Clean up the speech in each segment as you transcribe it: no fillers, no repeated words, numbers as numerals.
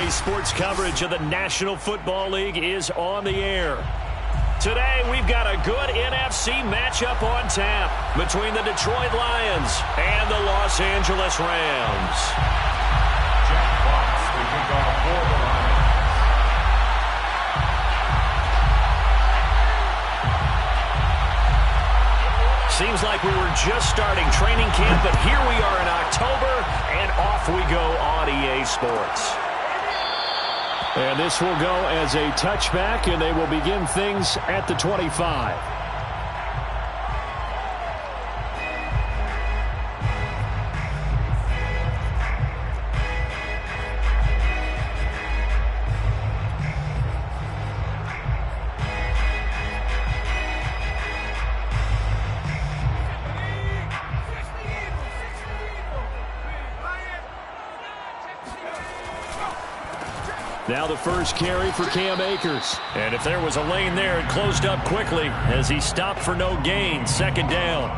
Daily sports coverage of the National Football League is on the air. Today, we've got a good NFC matchup on tap between the Detroit Lions and the Los Angeles Rams. Jack Fox, the kickoff for the Lions. Seems like we were just starting training camp, but here we are in October, and off we go on EA Sports. And this will go as a touchback, and they will begin things at the 25. Now the first carry for Cam Akers. And if there was a lane there, it closed up quickly as he stopped for no gain. Second down.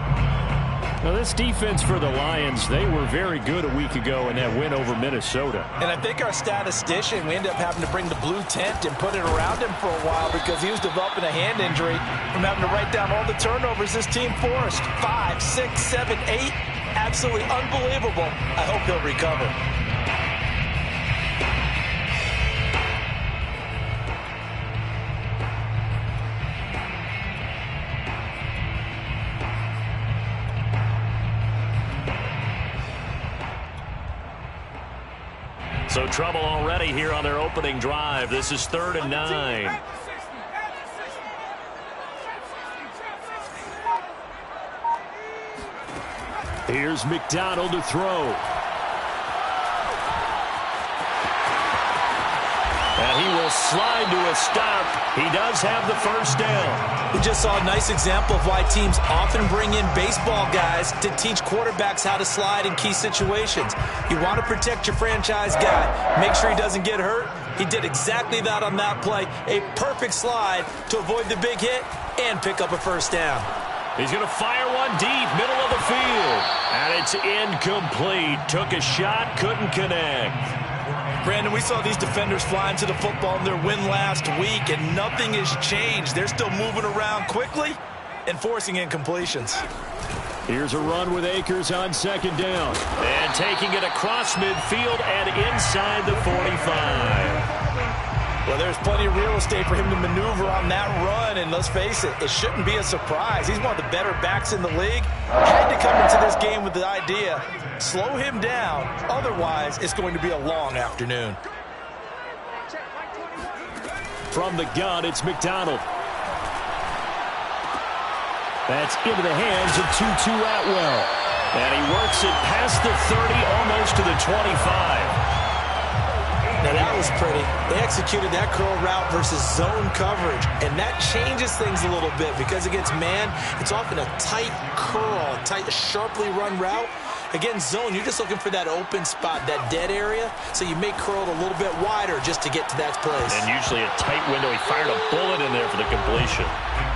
Now this defense for the Lions, they were very good a week ago in that win over Minnesota. And I think our statistician, we ended up having to bring the blue tent and put it around him for a while because he was developing a hand injury from having to write down all the turnovers this team forced. 5, 6, 7, 8. Absolutely unbelievable. I hope he'll recover. So trouble already here on their opening drive. This is 3rd and 9. Here's McDonald to throw. And he will slide to a stop. He does have the first down. We just saw a nice example of why teams often bring in baseball guys to teach quarterbacks how to slide in key situations. You want to protect your franchise guy. Make sure he doesn't get hurt. He did exactly that on that play. A perfect slide to avoid the big hit and pick up a first down. He's going to fire one deep, middle of the field. And it's incomplete. Took a shot, couldn't connect. Brandon, we saw these defenders flying to the football in their win last week, and nothing has changed. They're still moving around quickly and forcing incompletions. Here's a run with Akers on 2nd down. And taking it across midfield and inside the 45. Well, there's plenty of real estate for him to maneuver on that run, and let's face it, it shouldn't be a surprise. He's one of the better backs in the league. Had to come into this game with the idea, slow him down, otherwise it's going to be a long afternoon. From the gun, it's McDonald. That's into the hands of Tutu Atwell. And he works it past the 30, almost to the 25. Now that was pretty. They executed that curl route versus zone coverage, and that changes things a little bit because against man, it's often a tight curl, tight, sharply run route. Against zone, you're just looking for that open spot, that dead area, so you may curl it a little bit wider just to get to that place. And usually a tight window. He fired a bullet in there for the completion.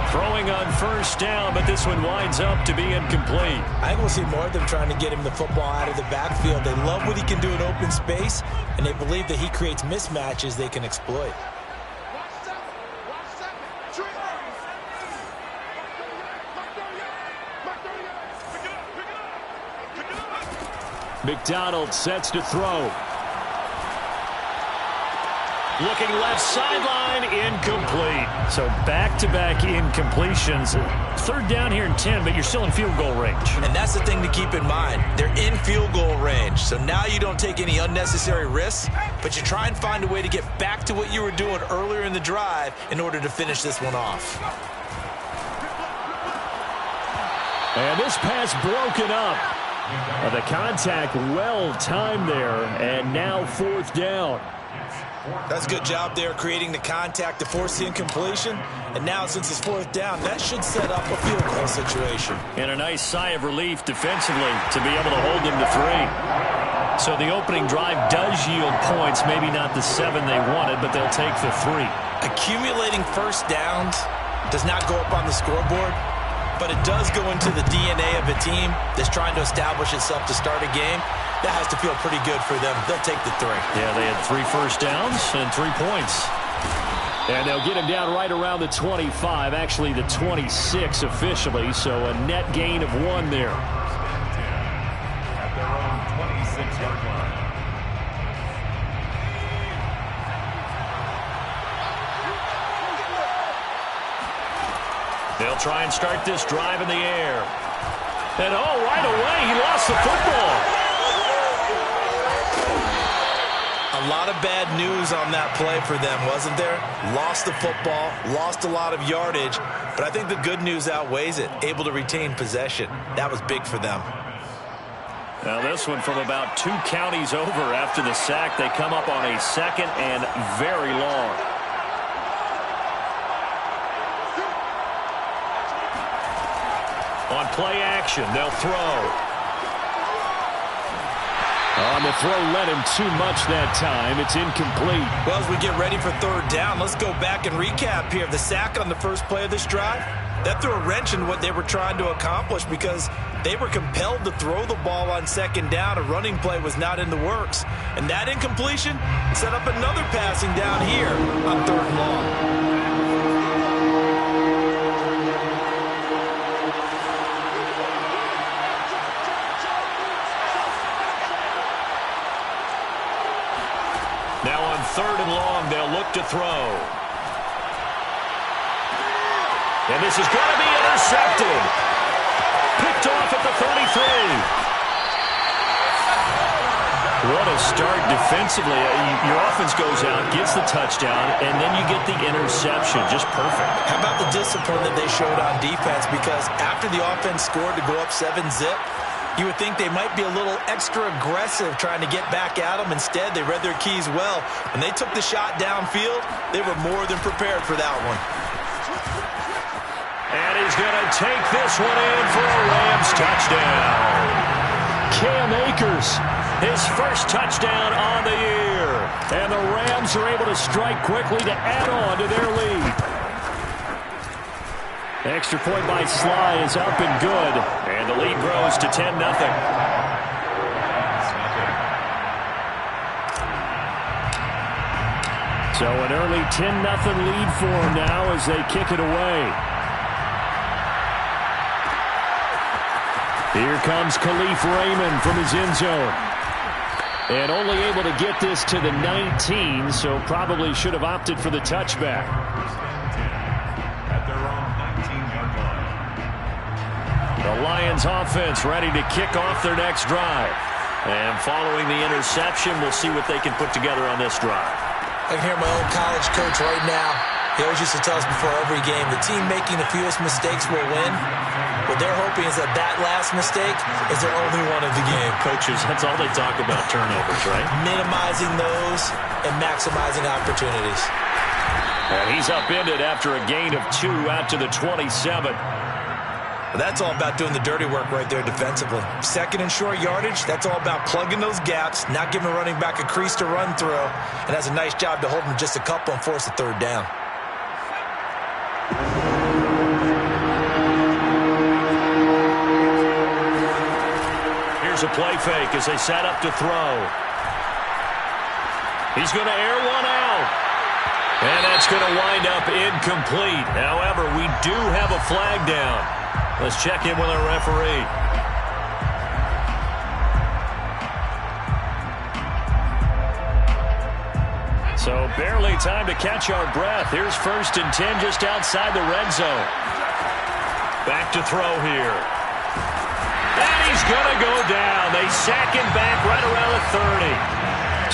Throwing on first down, but this one winds up to be incomplete. I think we'll see more of them trying to get him the football out of the backfield. They love what he can do in open space, and they believe that he creates mismatches they can exploit. McDonald sets to throw. Looking left sideline, incomplete. So back-to-back incompletions. 3rd down here and 10, but you're still in field goal range. And that's the thing to keep in mind. They're in field goal range. So now you don't take any unnecessary risks, but you try and find a way to get back to what you were doing earlier in the drive in order to finish this one off. And this pass broken up. The contact well timed there, and now 4th down. That's a good job there creating the contact to force the incompletion. And now since it's 4th down, that should set up a field goal situation. And a nice sigh of relief defensively to be able to hold them to 3. So the opening drive does yield points, maybe not the 7 they wanted, but they'll take the 3. Accumulating first downs does not go up on the scoreboard, but it does go into the DNA of a team that's trying to establish itself to start a game. That has to feel pretty good for them. They'll take the 3. Yeah, they had 3 first downs and 3 points. And they'll get him down right around the 25, actually the 26 officially, so a net gain of 1 there. At their own 26-yard line. They'll try and start this drive in the air. And right away, he lost the football. A lot of bad news on that play for them, wasn't there? Lost the football, lost a lot of yardage, but I think the good news outweighs it. Able to retain possession. That was big for them. Now this one from about 2 counties over after the sack. They come up on a 2nd and very long. On play action, they'll throw. On the throw, led him too much that time. It's incomplete. Well, as we get ready for 3rd down, let's go back and recap here. The sack on the first play of this drive, that threw a wrench in what they were trying to accomplish because they were compelled to throw the ball on 2nd down. A running play was not in the works. And that incompletion set up another passing down here on 3rd and long. Now on 3rd and long, they'll look to throw. And this is going to be intercepted. Picked off at the 33. What a start defensively. Your offense goes out, gets the touchdown, and then you get the interception. Just perfect. How about the discipline that they showed on defense? Because after the offense scored to go up 7-zip, you would think they might be a little extra aggressive trying to get back at them. Instead, they read their keys well. When they took the shot downfield, they were more than prepared for that one. And he's going to take this one in for a Rams touchdown. Cam Akers, his first touchdown on the year. And the Rams are able to strike quickly to add on to their lead. Extra point by Sly is up and good. And the lead grows to 10-0. So an early 10-0 lead for them now as they kick it away. Here comes Khalif Raymond from his end zone. And only able to get this to the 19, so probably should have opted for the touchback. The Lions offense ready to kick off their next drive. And following the interception, we'll see what they can put together on this drive. I can hear my own college coach right now. He always used to tell us before every game, the team making the fewest mistakes will win. What they're hoping is that that last mistake is their only one of the game. Coaches, that's all they talk about, turnovers, right? Minimizing those and maximizing opportunities. And he's upended after a gain of 2 out to the 27. But that's all about doing the dirty work right there defensively. 2nd and short yardage, that's all about plugging those gaps, not giving a running back a crease to run through, and has a nice job to hold him just a couple and force a 3rd down. Here's a play fake as they set up to throw. He's going to air one out. And that's going to wind up incomplete. However, we do have a flag down. Let's check in with our referee. So barely time to catch our breath. Here's 1st and 10 just outside the red zone. Back to throw here. And he's going to go down. They sack him back right around the 30.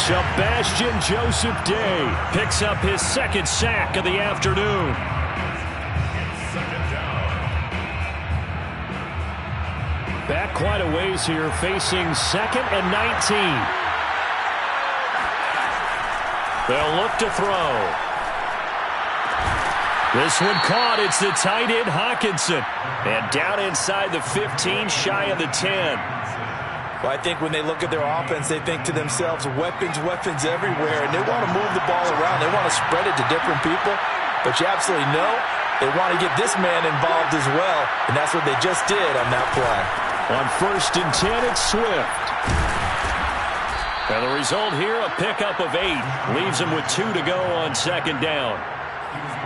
Sebastian Joseph Day picks up his 2nd sack of the afternoon. Back quite a ways here, facing 2nd and 19. They'll look to throw. This one caught. It's the tight end, Hockenson. And down inside the 15, shy of the 10. Well, I think when they look at their offense, they think to themselves, weapons everywhere, and they want to move the ball around. They want to spread it to different people. But you absolutely know They want to get this man involved as well, and that's what they just did on that play. On 1st and 10, it's Swift. And the result here, a pickup of 8. Leaves him with 2 to go on 2nd down.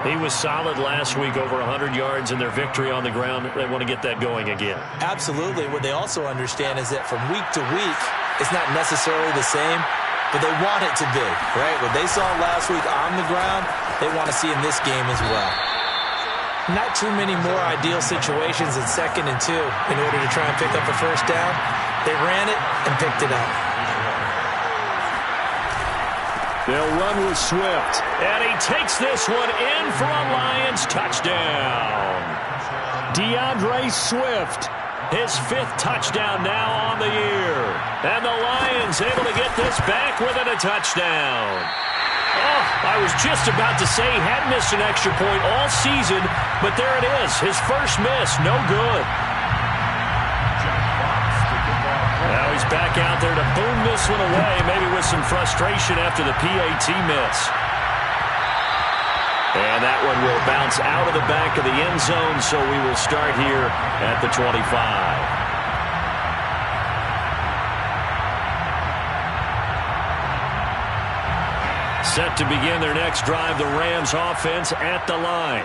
He was solid last week, over 100 yards in their victory on the ground. They want to get that going again. Absolutely. What they also understand is that from week to week, it's not necessarily the same, but they want it to be, right? What they saw last week on the ground, they want to see in this game as well. Not too many more ideal situations in 2nd and 2 in order to try and pick up a 1st down. They ran it and picked it up. They'll run with Swift. And he takes this one in for a Lions touchdown. DeAndre Swift. His 5th touchdown now on the year. And the Lions able to get this back within a touchdown. Oh, I was just about to say he had missed an extra point all season, but there it is. His first miss, no good. Now he's back out there to boom this one away, maybe with some frustration after the PAT miss. And that one will bounce out of the back of the end zone, so we will start here at the 25. Set to begin their next drive, the Rams offense at the line.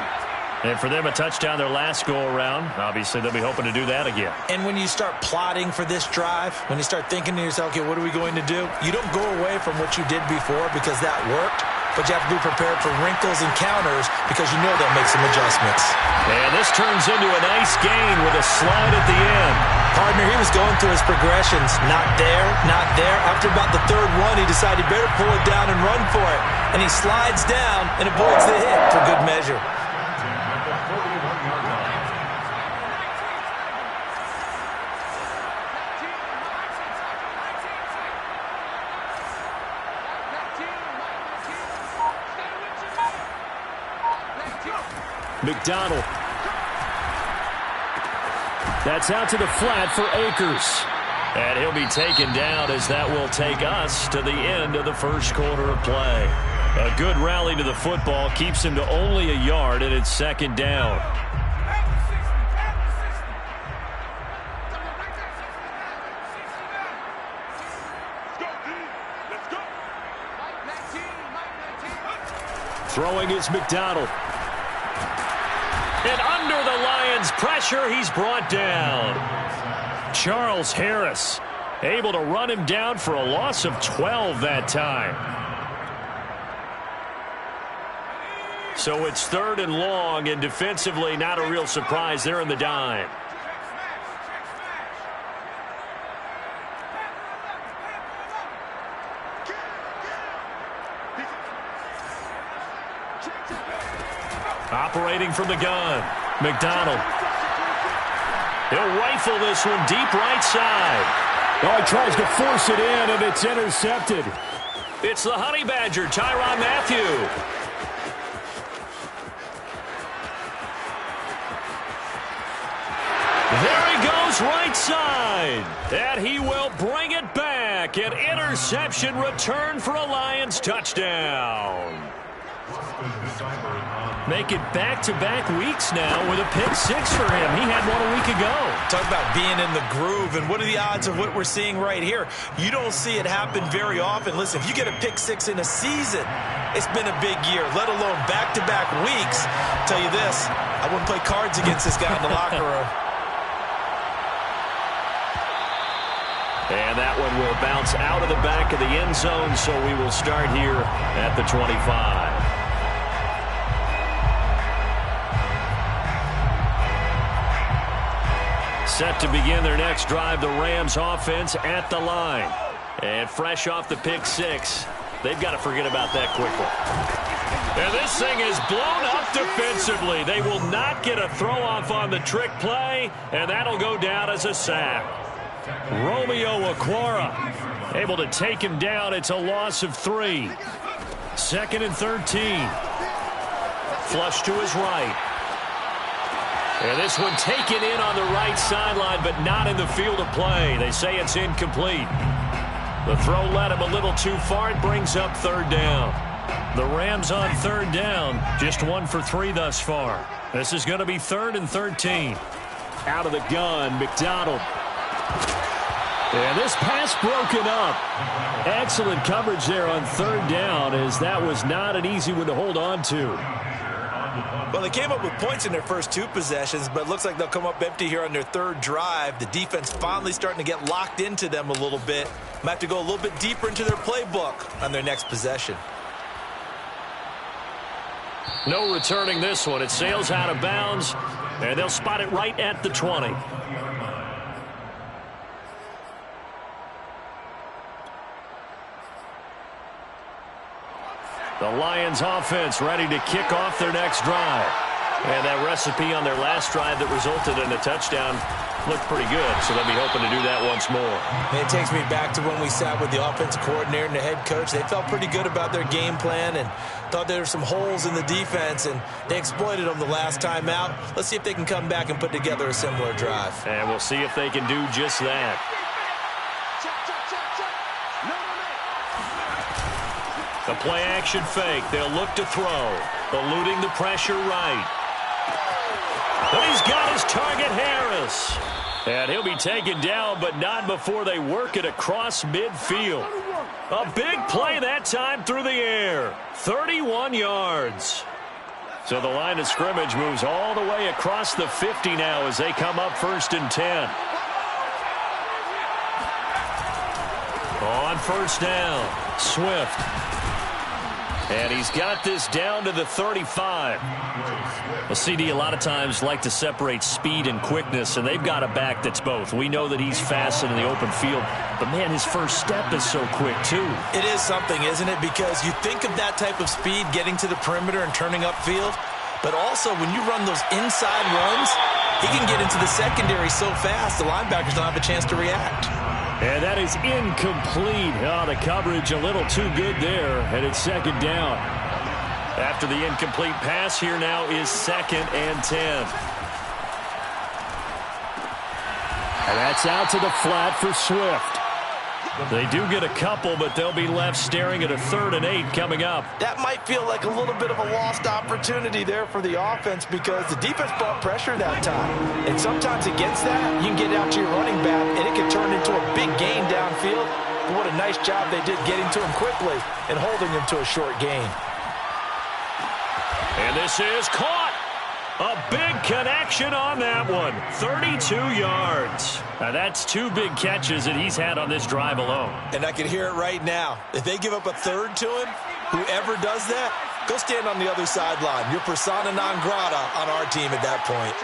And for them, a touchdown their last go-around. Obviously, they'll be hoping to do that again. And when you start plotting for this drive, when you start thinking to yourself, okay, what are we going to do? You don't go away from what you did before because that worked, but you have to be prepared for wrinkles and counters because you know they'll make some adjustments. And this turns into a nice gain with a slide at the end. Partner, he was going through his progressions. Not there, not there. After about the 3rd one, he decided he better pull it down and run for it. And he slides down and avoids the hit for good measure. McDonald. That's out to the flat for Akers. And he'll be taken down as that will take us to the end of the first quarter of play. A good rally to the football keeps him to only a yard, and it's 2nd down. Throwing is McDonald. And under the Lions' pressure, he's brought down. Charles Harris able to run him down for a loss of 12 that time. So it's 3rd and long, and defensively not a real surprise. They're in the dime. Operating from the gun, McDonald. He'll rifle this one deep right side. Oh, he tries to force it in, and it's intercepted. It's the Honey Badger, Tyrann Mathieu. There he goes right side. And he will bring it back. An interception return for a Lions touchdown. Make it back-to-back weeks now with a pick-6 for him. He had one a week ago. Talk about being in the groove, and what are the odds of what we're seeing right here? You don't see it happen very often. Listen, if you get a pick-6 in a season, it's been a big year, let alone back-to-back weeks. I'll tell you this, I wouldn't play cards against this guy in the locker room. And that one will bounce out of the back of the end zone, so we will start here at the 25. Set to begin their next drive, the Rams offense at the line. And fresh off the pick-6, they've got to forget about that quickly. And this thing is blown up defensively. They will not get a throw-off on the trick play, and that'll go down as a sack. Romeo Okwara able to take him down. It's a loss of 3. 2nd and 13. Flush to his right. And this one taken in on the right sideline, but not in the field of play. They say it's incomplete. The throw led him a little too far. It brings up 3rd down. The Rams on third down, just 1 for 3 thus far. This is going to be 3rd and 13. Out of the gun, McDonald. And this pass broken up. Excellent coverage there on 3rd down, as that was not an easy one to hold on to. Well, they came up with points in their first 2 possessions, but it looks like they'll come up empty here on their 3rd drive. The defense finally starting to get locked into them a little bit. Might have to go a little bit deeper into their playbook on their next possession. No returning this one. It sails out of bounds, and they'll spot it right at the 20. The Lions offense ready to kick off their next drive. And that recipe on their last drive that resulted in a touchdown looked pretty good, so they'll be hoping to do that once more. It takes me back to when we sat with the offensive coordinator and the head coach. They felt pretty good about their game plan and thought there were some holes in the defense, and they exploited them the last time out. Let's see if they can come back and put together a similar drive. And we'll see if they can do just that. The play action fake. They'll look to throw. Eluding the pressure right. And he's got his target, Harris. And he'll be taken down, but not before they work it across midfield. A big play that time through the air. 31 yards. So the line of scrimmage moves all the way across the 50 now as they come up 1st and 10. On 1st down, Swift. And he's got this down to the 35. Well, CD a lot of times like to separate speed and quickness, and they've got a back that's both. We know that he's fast in the open field, but, man, his first step is so quick, too. It is something, isn't it? Because you think of that type of speed getting to the perimeter and turning upfield, but also when you run those inside runs, he can get into the secondary so fast the linebackers don't have a chance to react. And that is incomplete. Oh, the coverage a little too good there, and it's 2nd down. After the incomplete pass, here now is 2nd and 10. And that's out to the flat for Swift. They do get a couple, but they'll be left staring at a 3rd and 8 coming up. That might feel like a little bit of a lost opportunity there for the offense because the defense brought pressure that time. And sometimes against that, you can get out to your running back, and it can turn into a big gain downfield. But what a nice job they did getting to him quickly and holding him to a short gain. And this is caught. A big connection on that one. 32 yards. Now that's 2 big catches that he's had on this drive alone. And I can hear it right now. If they give up a 3rd to him, whoever does that, go stand on the other sideline. You're persona non grata on our team at that point.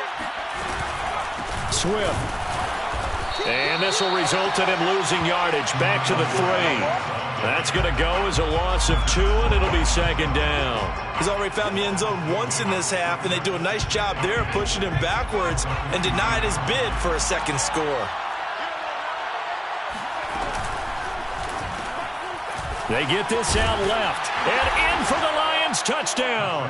Swift. And this will result in him losing yardage. Back to the 3. That's going to go as a loss of 2, and it'll be 2nd down. He's already found the end zone once in this half, and they do a nice job there pushing him backwards and denied his bid for a 2nd score. They get this out left, and in for the Lions touchdown.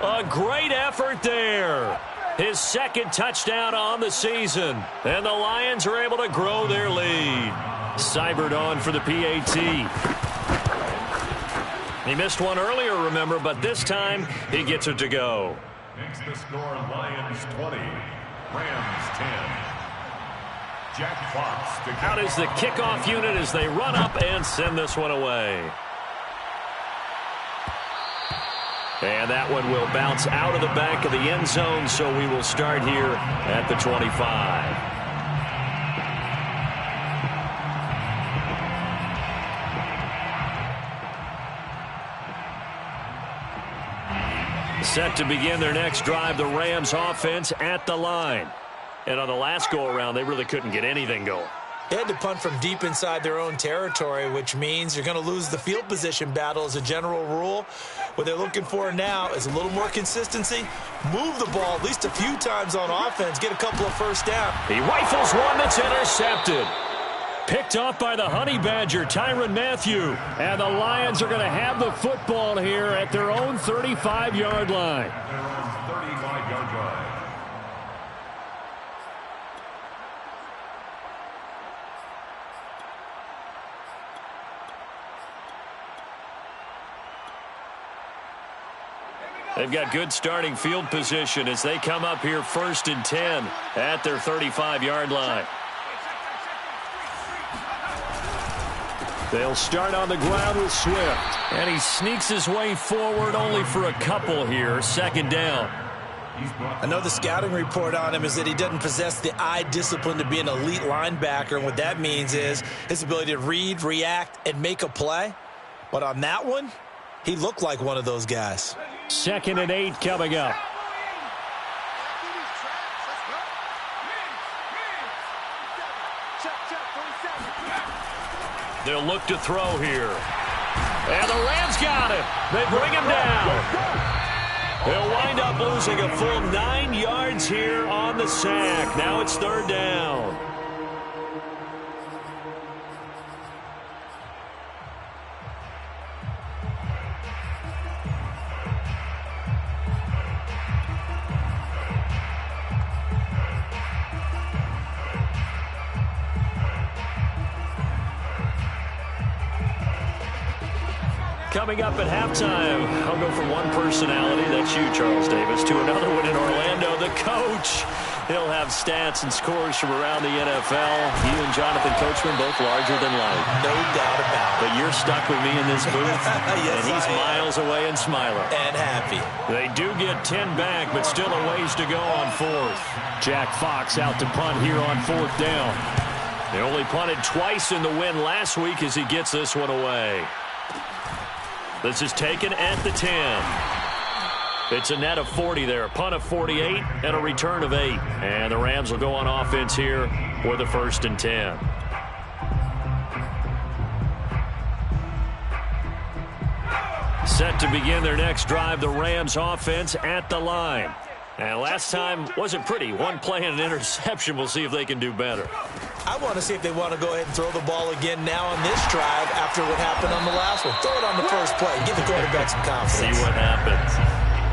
A great effort there. His 2nd touchdown on the season, and the Lions are able to grow their lead. Seibert on for the PAT. He missed one earlier, remember, but this time he gets it to go. Makes the score Lions 20, Rams 10. Jack Fox to Out is the kickoff unit as they run up and send this one away. And that one will bounce out of the back of the end zone, so we will start here at the 25. Set to begin their next drive, the Rams offense at the line. And on the last go-around, they really couldn't get anything going. They had to punt from deep inside their own territory, which means you're going to lose the field position battle as a general rule. What they're looking for now is a little more consistency, move the ball at least a few times on offense, get a couple of first down. He rifles one that's intercepted. Picked off by the Honey Badger, Tyrann Mathieu. And the Lions are going to have the football here at their own 35-yard line. 35-yard line. They've got good starting field position as they come up here 1st and 10 at their 35-yard line. They'll start on the ground with Swift. And he sneaks his way forward only for a couple here. 2nd down. I know the scouting report on him is that he doesn't possess the eye discipline to be an elite linebacker. And what that means is his ability to read, react, and make a play. But on that one, he looked like one of those guys. 2nd and 8 coming up. They'll look to throw here. And the Rams got him. They bring him down. They'll wind up losing a full 9 yards here on the sack. Now it's 3rd down. Coming up at halftime, I'll go from one personality, that's you, Charles Davis, to another one in Orlando, the coach. He'll have stats and scores from around the NFL. You and Jonathan Coachman both larger than life. No doubt about it. But you're stuck with me in this booth, yes, and he's miles away and smiling. And happy. They do get 10 back, but still a ways to go on 4th. Jack Fox out to punt here on 4th down. They only punted twice in the win last week as he gets this one away. This is taken at the 10. It's a net of 40 there. Punt of 48 and a return of 8. And the Rams will go on offense here for the 1st and 10. Set to begin their next drive, the Rams offense at the line. And last time wasn't pretty. One play and an interception. We'll see if they can do better. I want to see if they want to go ahead and throw the ball again now on this drive after what happened on the last one. Throw it on the first play. Give the quarterback some confidence. See what happens.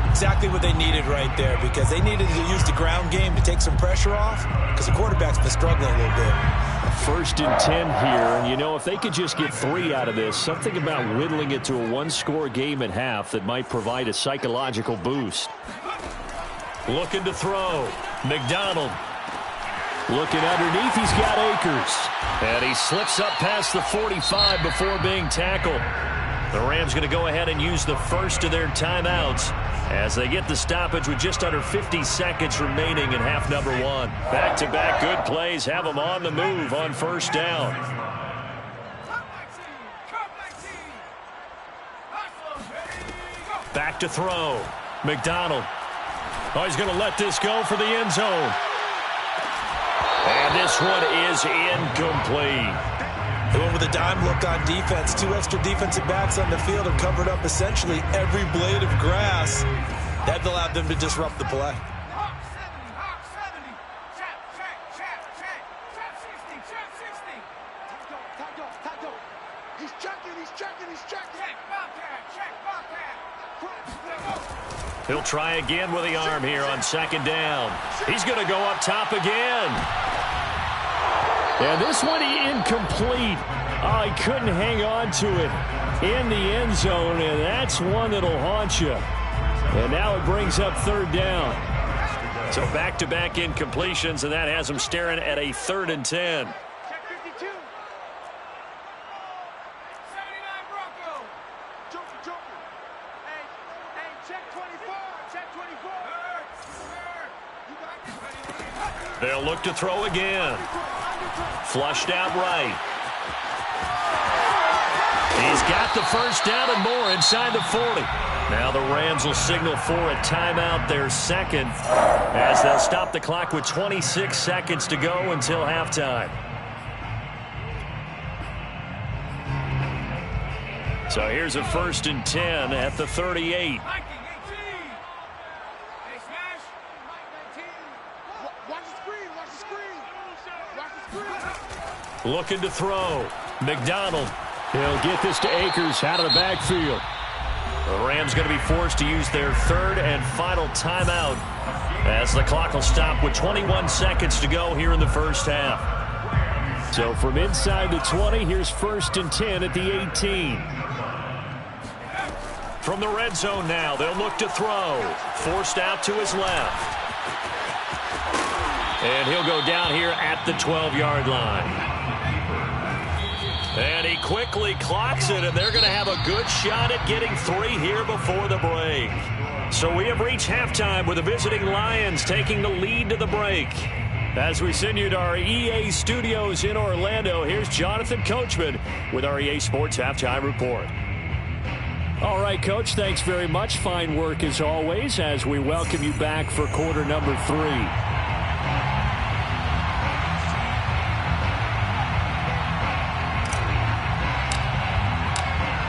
Exactly what they needed right there, because they needed to use the ground game to take some pressure off, because the quarterback's been struggling a little bit. 1st and 10 here, and you know, if they could just get 3 out of this, something about whittling it to a 1-score game at half that might provide a psychological boost. Looking to throw. McDonald. Looking underneath, he's got Akers. And he slips up past the 45 before being tackled. The Rams going to go ahead and use the first of their timeouts as they get the stoppage with just under 50 seconds remaining in half number 1. Back-to-back good plays have them on the move on 1st down. Back to throw. McDonald. Oh, he's going to let this go for the end zone. And this one is incomplete. They went with a dime look on defense. 2 extra defensive backs on the field and covered up essentially every blade of grass. That allowed them to disrupt the play. He'll try again with the arm here on 2nd down. He's going to go up top again. And this one incomplete. Oh, he couldn't hang on to it in the end zone, and that's one that'll haunt you. And now it brings up 3rd down. So back-to-back incompletions, and that has him staring at a 3rd and 10. They'll look to throw again. Flushed out right. He's got the 1st down and more inside the 40. Now the Rams will signal for a timeout, their 2nd, as they'll stop the clock with 26 seconds to go until halftime. So here's a 1st and 10 at the 38. Looking to throw. McDonald. He'll get this to Akers out of the backfield. The Rams going to be forced to use their 3rd and final timeout as the clock will stop with 21 seconds to go here in the 1st half. So from inside the 20, here's 1st and 10 at the 18. From the red zone now, they'll look to throw. Forced out to his left. And he'll go down here at the 12-yard line. And he quickly clocks it, and they're going to have a good shot at getting 3 here before the break. So we have reached halftime with the visiting Lions taking the lead to the break. As we send you to our EA studios in Orlando, here's Jonathan Coachman with our EA Sports Halftime Report. All right, Coach, thanks very much. Fine work as always as we welcome you back for quarter number 3.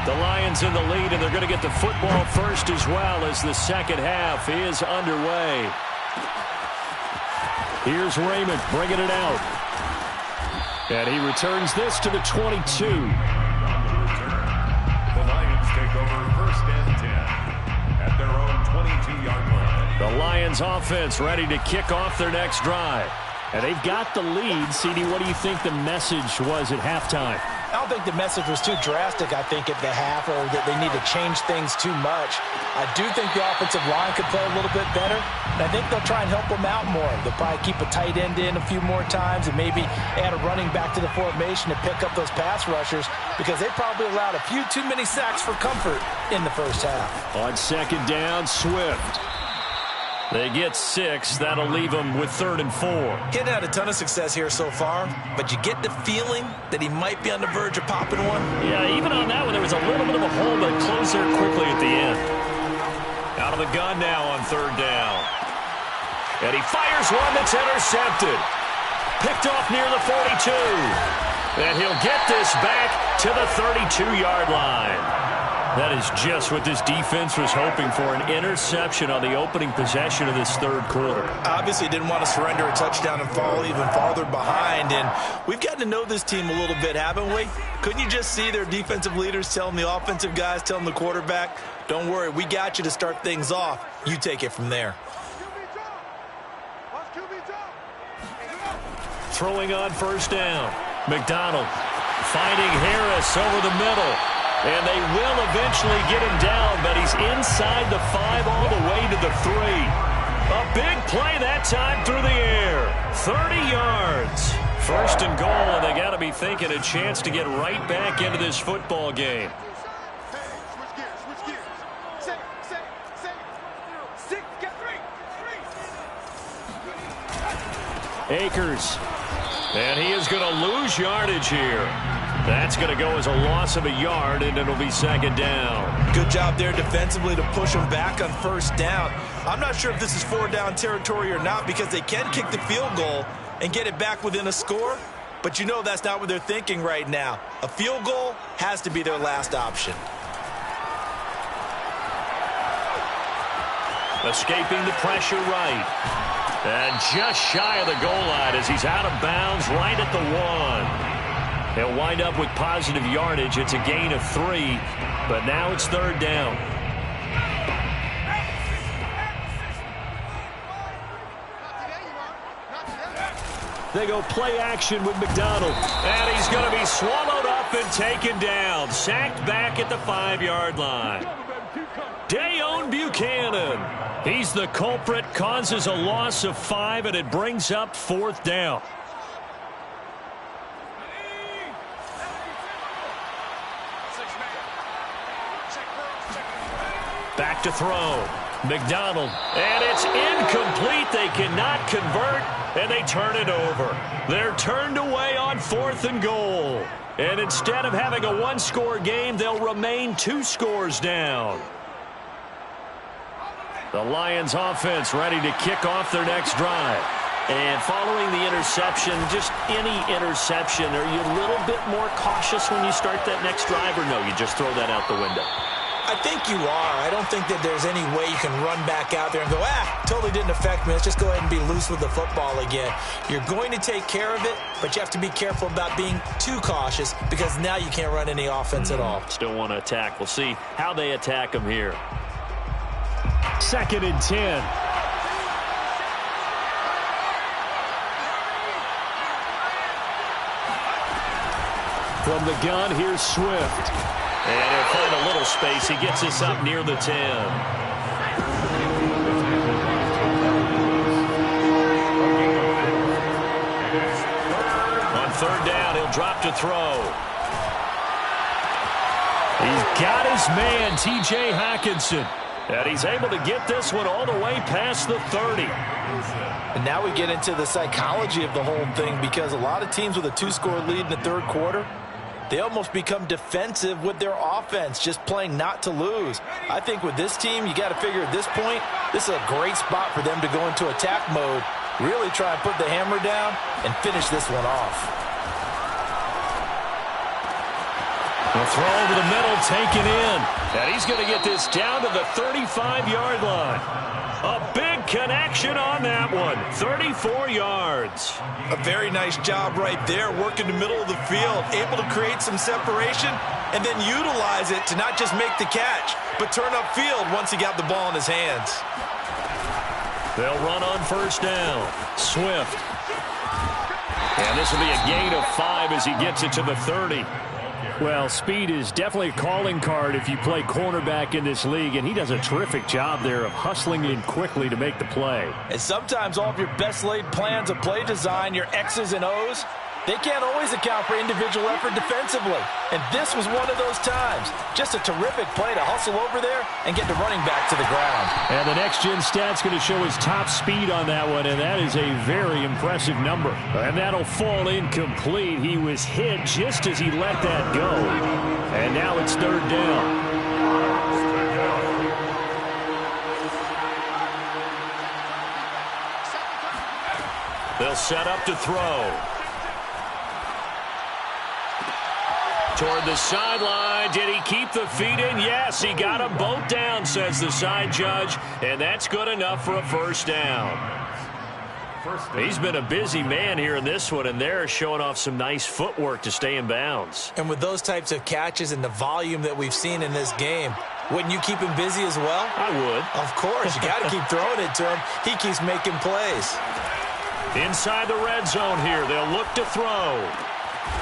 The Lions in the lead, and they're going to get the football first as well as the second half is underway. Here's Raymond bringing it out. And he returns this to the 22. The Lions take over first and 10 at their own 22-yard line. The Lions offense ready to kick off their next drive. And they've got the lead. CD, what do you think the message was at halftime? I don't think the message was too drastic, I think, at the half, or that they need to change things too much. I do think the offensive line could play a little bit better, and I think they'll try and help them out more. They'll probably keep a tight end in a few more times and maybe add a running back to the formation to pick up those pass rushers, because they probably allowed a few too many sacks for comfort in the first half. On second down, Swift. They get 6. That'll leave them with 3rd and 4. He hadn't had a ton of success here so far, but you get the feeling that he might be on the verge of popping one. Yeah, even on that one, there was a little bit of a hole, but it closed there quickly at the end. Out of the gun now on 3rd down. And he fires one that's intercepted. Picked off near the 42. And he'll get this back to the 32-yard line. That is just what this defense was hoping for, an interception on the opening possession of this third quarter. Obviously didn't want to surrender a touchdown and fall even farther behind, and we've gotten to know this team a little bit, haven't we? Couldn't you just see their defensive leaders telling the offensive guys, telling the quarterback, don't worry, we got you to start things off. You take it from there. Throwing on first down. McDonald finding Harris over the middle. And they will eventually get him down, but he's inside the 5 all the way to the 3. A big play that time through the air. 30 yards. First and goal, and they got to be thinking a chance to get right back into this football game. Akers. And he is going to lose yardage here. That's going to go as a loss of a yard, and it'll be second down. Good job there defensively to push them back on first down. I'm not sure if this is 4-down territory or not, because they can kick the field goal and get it back within a score. But you know that's not what they're thinking right now. A field goal has to be their last option. Escaping the pressure right. And just shy of the goal line as he's out of bounds right at the 1. He'll wind up with positive yardage. It's a gain of 3, but now it's 3rd down. They go play action with McDonald. And he's going to be swallowed up and taken down. Sacked back at the 5-yard line. Dayon Buchanan. He's the culprit, causes a loss of 5, and it brings up 4th down. Back to throw. McDonald. And it's incomplete. They cannot convert, and they turn it over. They're turned away on 4th and goal. And instead of having a 1-score game, they'll remain 2 scores down. The Lions offense ready to kick off their next drive. And following the interception, just any interception, are you a little bit more cautious when you start that next drive, or no, you just throw that out the window? I think you are. I don't think that there's any way you can run back out there and go, totally didn't affect me. Let's just go ahead and be loose with the football again. You're going to take care of it, but you have to be careful about being too cautious, because now you can't run any offense at all. Still want to attack. We'll see how they attack them here. 2nd and 10. From the gun, here's Swift. And he'll find a little space. He gets us up near the 10. On third down, he'll drop to throw. He's got his man, T.J. Hockenson. And he's able to get this one all the way past the 30. And now we get into the psychology of the whole thing, because a lot of teams with a 2-score lead in the third quarter, they almost become defensive with their offense, just playing not to lose. I think with this team, you got to figure at this point, this is a great spot for them to go into attack mode, really try and put the hammer down and finish this one off. The throw over the middle, taken in. And he's going to get this down to the 35-yard line. A big connection on that one. 34 yards. A very nice job right there, working the middle of the field, able to create some separation and then utilize it to not just make the catch, but turn upfield once he got the ball in his hands. They'll run on first down. Swift. And this will be a gain of 5 as he gets it to the 30. Well, speed is definitely a calling card if you play cornerback in this league, and he does a terrific job there of hustling in quickly to make the play. And sometimes all of your best laid plans of play design, your X's and O's, they can't always account for individual effort defensively. And this was one of those times. Just a terrific play to hustle over there and get the running back to the ground. And the next-gen stat's going to show his top speed on that one, and that is a very impressive number. And that'll fall incomplete. He was hit just as he let that go. And now it's third down. They'll set up to throw. Toward the sideline. Did he keep the feet in? Yes, he got them both down, says the side judge. And that's good enough for a first down. He's been a busy man here in this one, and they're showing off some nice footwork to stay in bounds. And with those types of catches and the volume that we've seen in this game, wouldn't you keep him busy as well? I would. Of course. You got to keep throwing it to him. He keeps making plays. Inside the red zone here. They'll look to throw.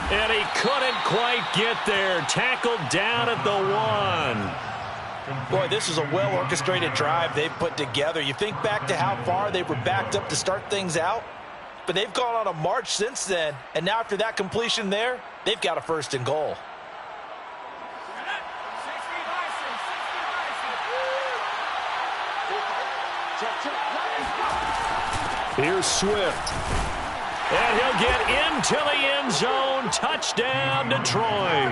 And he couldn't quite get there. Tackled down at the 1. Boy, this is a well-orchestrated drive they've put together. You think back to how far they were backed up to start things out, but they've gone on a march since then. And now after that completion there, they've got a first and goal. Here's Swift. And he'll get into the end zone. Touchdown, Detroit.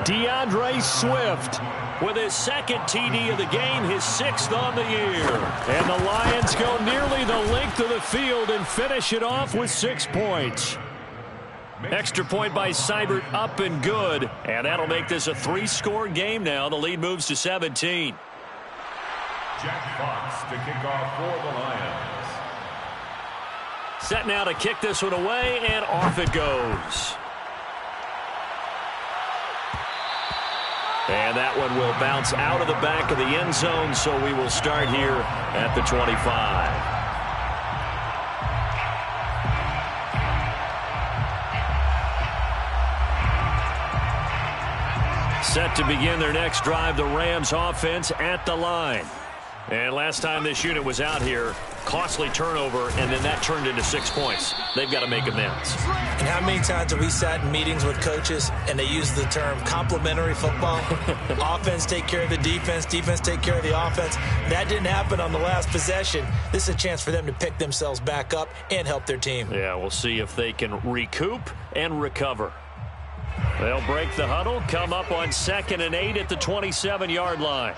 DeAndre Swift with his second TD of the game, his 6th on the year. And the Lions go nearly the length of the field and finish it off with 6 points. Extra point by Seibert, up and good. And that'll make this a 3-score game now. The lead moves to 17. Jack Fox to kick off for the Lions. Set now to kick this one away, and off it goes. And that one will bounce out of the back of the end zone, so we will start here at the 25. Set to begin their next drive, the Rams offense at the line. And last time this unit was out here, costly turnover, and then that turned into 6 points. They've got to make amends. And how many times have we sat in meetings with coaches and they use the term complementary football? Offense take care of the defense, defense take care of the offense. That didn't happen on the last possession. This is a chance for them to pick themselves back up and help their team. Yeah, we'll see if they can recoup and recover. They'll break the huddle, come up on 2nd and 8 at the 27-yard line.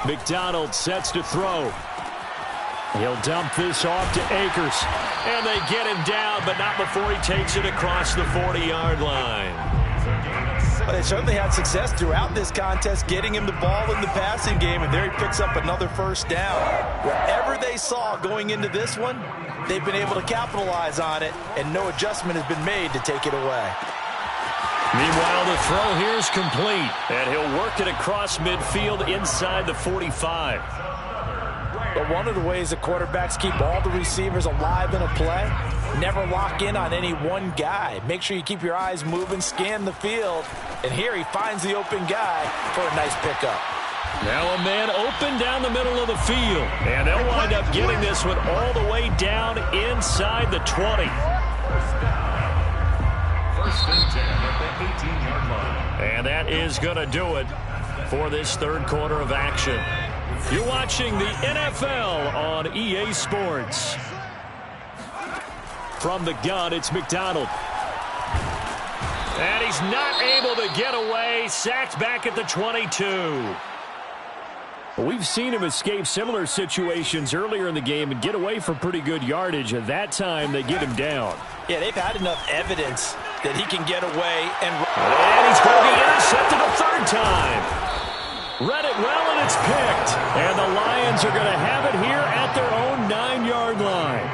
McDonald sets to throw. He'll dump this off to Akers. And they get him down, but not before he takes it across the 40-yard line. Well, they certainly had success throughout this contest, getting him the ball in the passing game, and there he picks up another first down. Whatever they saw going into this one, they've been able to capitalize on it, and no adjustment has been made to take it away. Meanwhile, the throw here is complete, and he'll work it across midfield inside the 45. But one of the ways that quarterbacks keep all the receivers alive in a play, never lock in on any one guy. Make sure you keep your eyes moving, scan the field, and here he finds the open guy for a nice pickup. Now a man open down the middle of the field, and they'll wind up getting this one all the way down inside the 20. First and 10 at the 18-yard line. And that is going to do it for this third quarter of action. You're watching the NFL on EA Sports. From the gun, it's McDonald. And he's not able to get away. Sacked back at the 22. We've seen him escape similar situations earlier in the game and get away for pretty good yardage. At that time, they get him down. Yeah, they've had enough evidence that he can get away. And he's going to be intercepted a third time. Read it well, and it's picked. And the Lions are going to have it here at their own 9-yard line.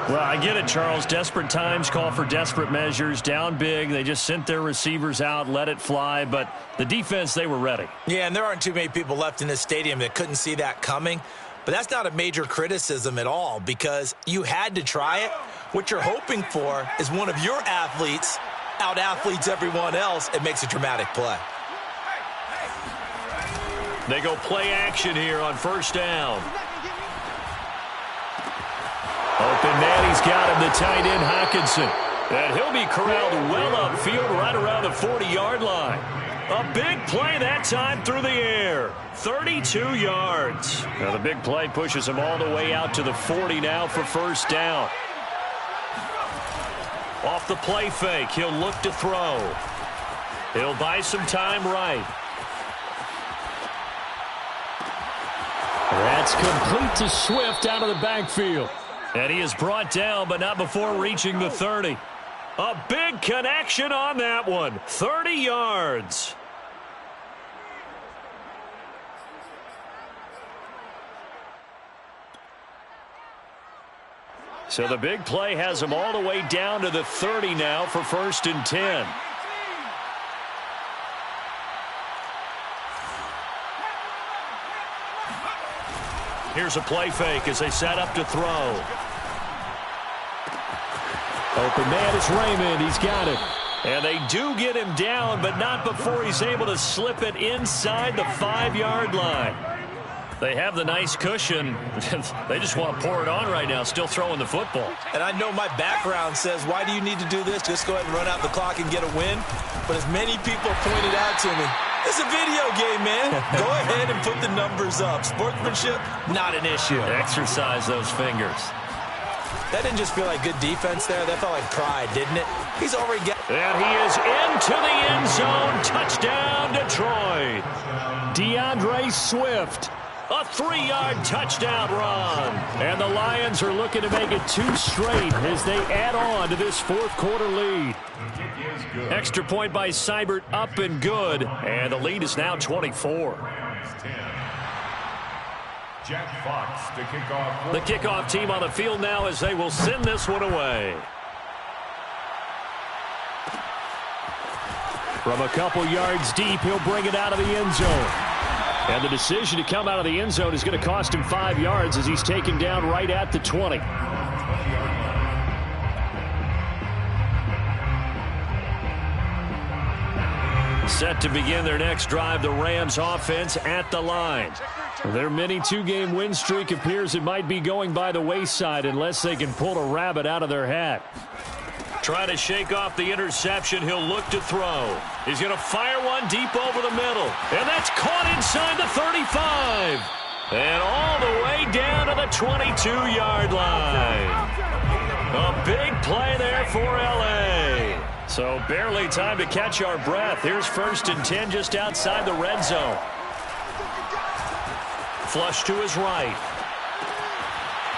Well, I get it, Charles. Desperate times call for desperate measures. Down big. They just sent their receivers out, let it fly. But the defense, they were ready. Yeah, and there aren't too many people left in this stadium that couldn't see that coming. But that's not a major criticism at all because you had to try it. What you're hoping for is one of your athletes out-athletes everyone else and makes a dramatic play. They go play action here on first down. Open man, he's got him, the tight end, Hockenson. And he'll be corralled well upfield right around the 40-yard line. A big play that time through the air. 32 yards. Now the big play pushes him all the way out to the 40 now for first down. Off the play fake, he'll look to throw. He'll buy some time right. That's complete to Swift out of the backfield. And he is brought down, but not before reaching the 30. A big connection on that one. 30 yards. So the big play has him all the way down to the 30 now for first and 10. Here's a play fake as they set up to throw. Open man is Raymond. He's got it. And they do get him down, but not before he's able to slip it inside the 5-yard line. They have the nice cushion. They just want to pour it on right now, still throwing the football. And I know my background says, why do you need to do this? Just go ahead and run out the clock and get a win. But as many people pointed out to me, it's a video game, man. Go ahead and put the numbers up. Sportsmanship, not an issue. Exercise those fingers. That didn't just feel like good defense there. That felt like pride, didn't it? He's already got... And he is into the end zone. Touchdown, Detroit. DeAndre Swift. A 3-yard touchdown run. And the Lions are looking to make it 2 straight as they add on to this fourth quarter lead. Extra point by Seibert up and good. And the lead is now 24. Jack Fox to kick off. The kickoff team on the field now as they will send this one away. From a couple yards deep, he'll bring it out of the end zone. And the decision to come out of the end zone is going to cost him 5 yards as he's taken down right at the 20. Set to begin their next drive, the Rams offense at the line. Their mini 2-game win streak appears it might be going by the wayside unless they can pull a rabbit out of their hat. Trying to shake off the interception. He'll look to throw. He's going to fire one deep over the middle. And that's caught inside the 35. And all the way down to the 22-yard line. A big play there for L.A. So barely time to catch our breath. Here's first and 10 just outside the red zone. Flush to his right.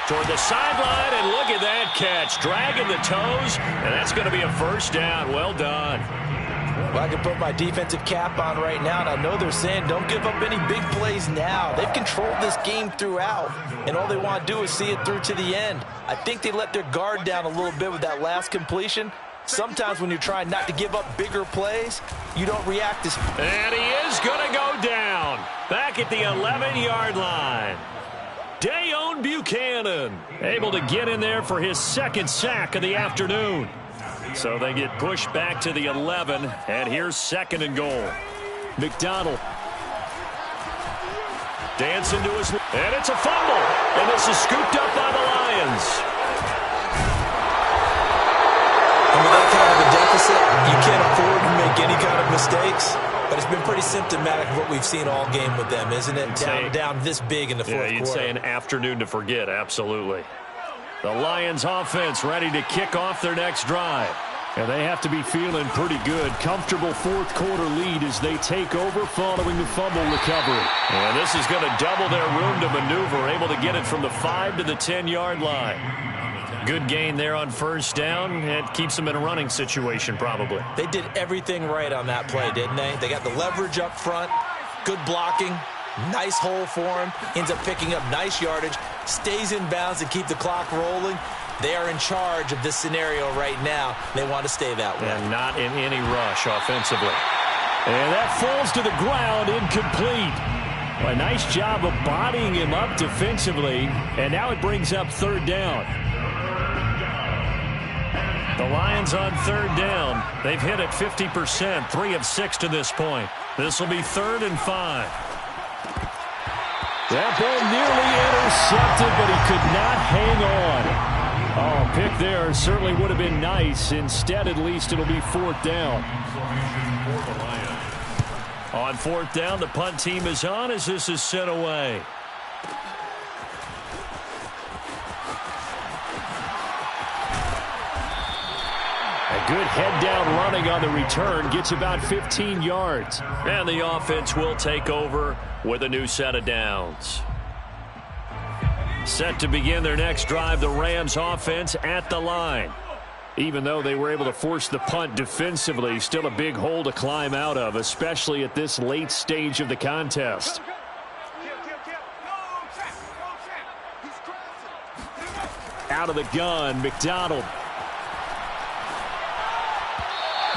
Toward the sideline, and look at that catch. Dragging the toes, and that's going to be a first down. Well done. Well, I can put my defensive cap on right now, and I know they're saying don't give up any big plays now. They've controlled this game throughout, and all they want to do is see it through to the end. I think they let their guard down a little bit with that last completion. Sometimes when you're trying not to give up bigger plays, you don't react as... And he is going to go down. Back at the 11-yard line. Deone Bucannon, able to get in there for his second sack of the afternoon. So they get pushed back to the 11, and here's 2nd and goal. McDonald. Dancing to his, and it's a fumble. And this is scooped up by the Lions. And with that kind of a deficit, you can't afford to make any kind of mistakes. But it's been pretty symptomatic of what we've seen all game with them, isn't it? Down this big in the fourth quarter. Yeah, you'd say an afternoon to forget, absolutely. The Lions offense ready to kick off their next drive. And they have to be feeling pretty good. Comfortable fourth quarter lead as they take over following the fumble recovery. And this is going to double their room to maneuver, able to get it from the 5 to the 10-yard line. Good gain there on first down. It keeps them in a running situation probably. They did everything right on that play, didn't they? They got the leverage up front, good blocking, nice hole for him, ends up picking up nice yardage, stays in bounds to keep the clock rolling. They are in charge of this scenario right now. They want to stay that way. And not in any rush offensively. And that falls to the ground, incomplete. A nice job of bodying him up defensively, and now it brings up 3rd down. The Lions on 3rd down. They've hit it 50%, 3 of 6 to this point. This will be 3rd and 5. That ball nearly intercepted, but he could not hang on. Oh, pick there certainly would have been nice. Instead, at least it'll be 4th down. On 4th down, the punt team is on as this is sent away. A good head-down running on the return gets about 15 yards. And the offense will take over with a new set of downs. Set to begin their next drive, the Rams offense at the line. Even though they were able to force the punt defensively, still a big hole to climb out of, especially at this late stage of the contest. Out of the gun, McDonald.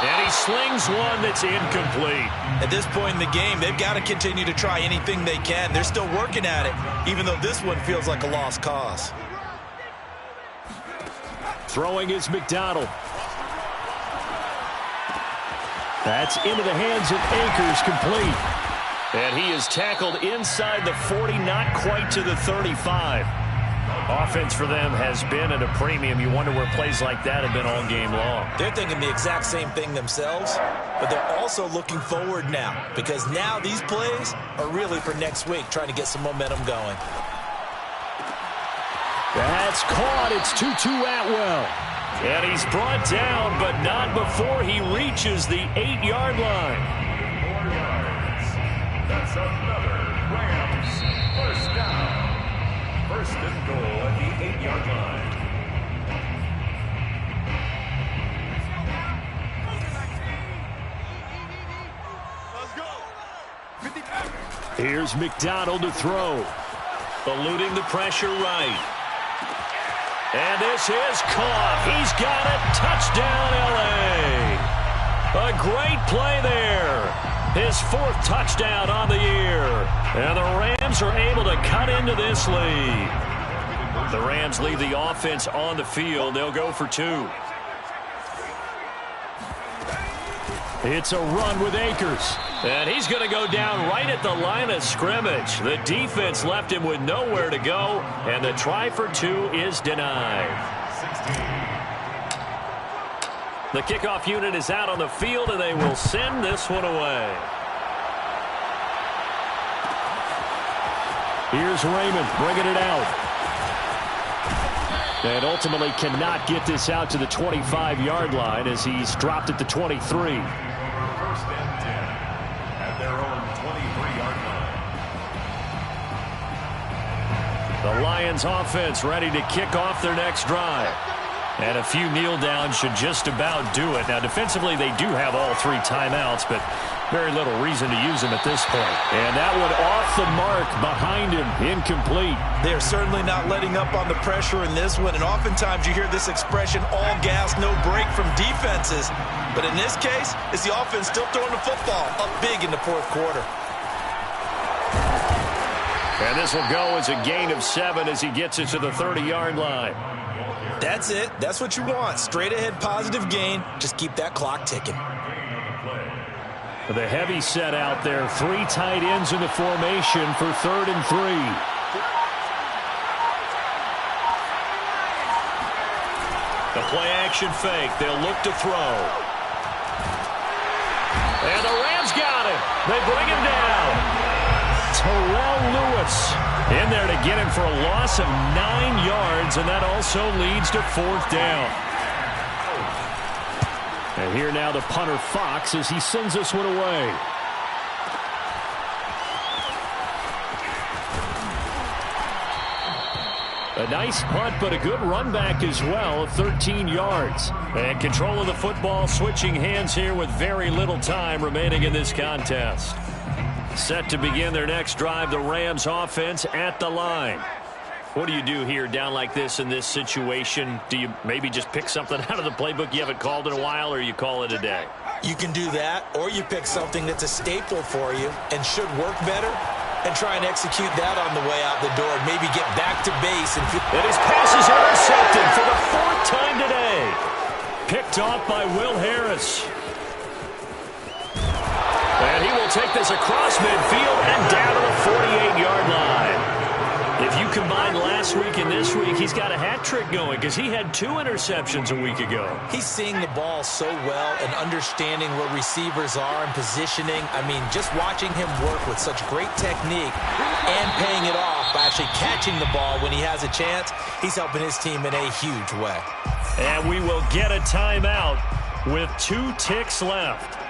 And he slings one that's incomplete. At this point in the game, they've got to continue to try anything they can. They're still working at it, even though this one feels like a lost cause. Throwing is McDonald. That's into the hands of Akers, complete. And he is tackled inside the 40, not quite to the 35. Offense for them has been at a premium. You wonder where plays like that have been all game long. They're thinking the exact same thing themselves, but they're also looking forward now, because now these plays are really for next week, trying to get some momentum going. That's caught. It's Tutu Atwell. And he's brought down, but not before he reaches the 8-yard line. 4 yards. That's another Rams first down. 1st and goal at the 8-yard line. Here's McDonald to throw. Eluding the pressure right. And this is caught. He's got it. Touchdown, L.A. A great play there. His 4th touchdown on the year. And the Rams are able to cut into this lead. The Rams leave the offense on the field. They'll go for 2. It's a run with Akers. And he's going to go down right at the line of scrimmage. The defense left him with nowhere to go, and the try for 2 is denied. 16. The kickoff unit is out on the field, and they will send this one away. Here's Raymond bringing it out. And ultimately cannot get this out to the 25-yard line as he's dropped at the 23. 1st and 10 at their own 23-yard line. The Lions offense ready to kick off their next drive. And a few kneel downs should just about do it. Now, defensively, they do have all 3 timeouts, but very little reason to use them at this point. And that one off the mark behind him, incomplete. They're certainly not letting up on the pressure in this one, and oftentimes you hear this expression, all gas, no break from defenses. But in this case, it's the offense still throwing the football up big in the 4th quarter. And this will go as a gain of 7 as he gets it to the 30-yard line. That's it. That's what you want. Straight ahead positive gain. Just keep that clock ticking. The heavy set out there. 3 tight ends in the formation for 3rd and 3. The play-action fake. They'll look to throw. And the Rams got him. They bring him down. Terrell Lewis in there to get him for a loss of 9 yards, and that also leads to 4th down. And here now the punter Fox as he sends this one away. A nice punt, but a good run back as well of 13 yards. And control of the football switching hands here with very little time remaining in this contest. Set to begin their next drive, the Rams offense at the line. What do you do here down like this in this situation? Do you maybe just pick something out of the playbook you haven't called in a while, or you call it a day? You can do that, or you pick something that's a staple for you and should work better and try and execute that on the way out the door and maybe get back to base. And his pass is intercepted for the 4th time today. Picked off by Will Harris. And he will take this across midfield and down to the 48-yard line. If you combine last week and this week, he's got a hat trick going because he had 2 interceptions a week ago. He's seeing the ball so well and understanding where receivers are and positioning. I mean, just watching him work with such great technique and paying it off by actually catching the ball when he has a chance, he's helping his team in a huge way. And we will get a timeout with 2 ticks left.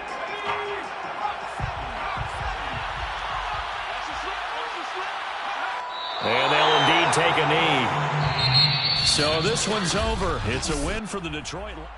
And they'll indeed take a knee. So this one's over. It's a win for the Detroit Lions.